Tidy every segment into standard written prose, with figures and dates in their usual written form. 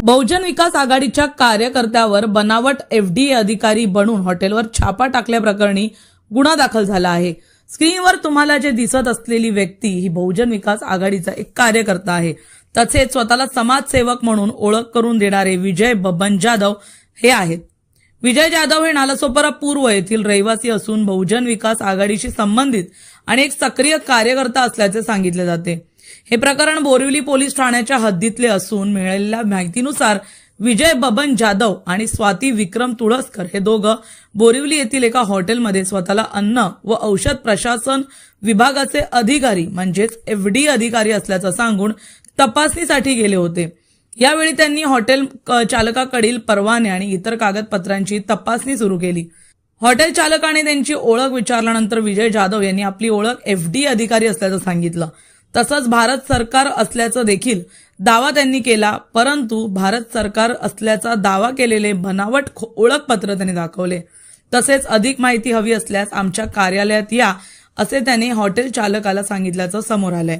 बहुजन विकास आघाडीच्या कार्यकर्त्यावर बनावट एफडीए अधिकारी बनून हॉटेलवर छापा टाकल्याप्रकरणी गुन्हा दाखल झाला आहे। स्क्रीनवर तुम्हाला जे दिसत असलेली व्यक्ती ही बहुजन विकास आघाडीचा एक कार्यकर्ता आहे। तसेच स्वतःला समाजसेवक म्हणून ओळख करून देणारे विजय बबन जाधव हे आहेत। विजय जाधव हे नालासोपारा पूर्व येथील रहिवासी असून बहुजन विकास आघाडीशी संबंधित आणि एक सक्रिय कार्यकर्ता असल्याचे सांगितले जाते। हे प्रकरण बोरिवली पोलीस ठाण्याच्या हद्दीतले असून मिळालेल्या माहितीनुसार विजय बबन जाधव आणि स्वाती विक्रम तुळसकर हे दोघं बोरिवली येथील एका हॉटेलमध्ये स्वतःला अन्न व औषध प्रशासन विभागाचे अधिकारी म्हणजेच एफडी अधिकारी असल्याचं सांगून तपासणीसाठी गेले होते। यावेळी त्यांनी हॉटेल चालकाकडील परवाने आणि इतर कागदपत्रांची तपासणी सुरू केली। हॉटेल चालकाने त्यांची ओळख विचारल्यानंतर विजय जाधव यांनी आपली ओळख एफडी अधिकारी असल्याचं सांगितलं। तसंच भारत सरकार असल्याचं देखील दावा त्यांनी केला, परंतु भारत सरकार असल्याचा दावा केलेले बनावट ओळखपत्र त्यांनी दाखवले। तसेच अधिक माहिती हवी असल्यास आमच्या कार्यालयात या असे त्याने हॉटेल चालकाला सांगितल्याचं समोर आलंय।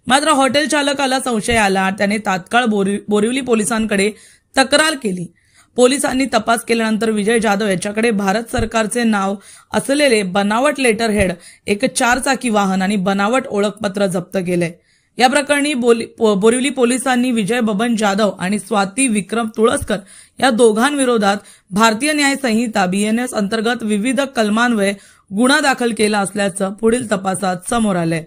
मात्र हॉटेल चालकाला संशय आला, त्याने तात्काळ बोरिवली पोलिसांकडे तक्रार केली। पोलिसांनी तपास केल्यानंतर विजय जाधव याच्याकडे भारत सरकारचे नाव असलेले बनावट लेटर हेड, एक 4 चाकी वाहन आणि बनावट ओळखपत्र जप्त केले। या प्रकरणी बोरिवली पोलिसांनी विजय बबन जाधव आणि स्वाती विक्रम तुळसकर या दोघांविरोधात भारतीय न्याय संहिता BNS अंतर्गत विविध कलमान्वये गुन्हा दाखल केला असल्याचं पुढील तपासात समोर आलंय।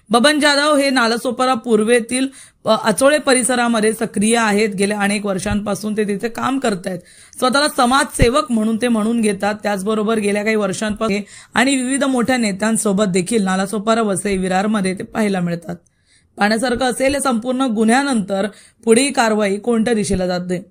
बबन जाधव हे नालासोपारा पूर्वेतील आचोळे परिसरामध्ये सक्रिय आहेत। गेल्या अनेक वर्षांपासून ते तिथे काम करतायत। स्वतःला समाजसेवक म्हणून ते म्हणून घेतात। त्याचबरोबर गेल्या काही वर्षांपासून आणि विविध मोठ्या नेत्यांसोबत देखील नालासोपारा वसई विरारमध्ये ते पाहायला मिळतात। पाहण्यासारखं असेल संपूर्ण गुन्ह्यानंतर पुढील कारवाई कोणत्या दिशेला जाते।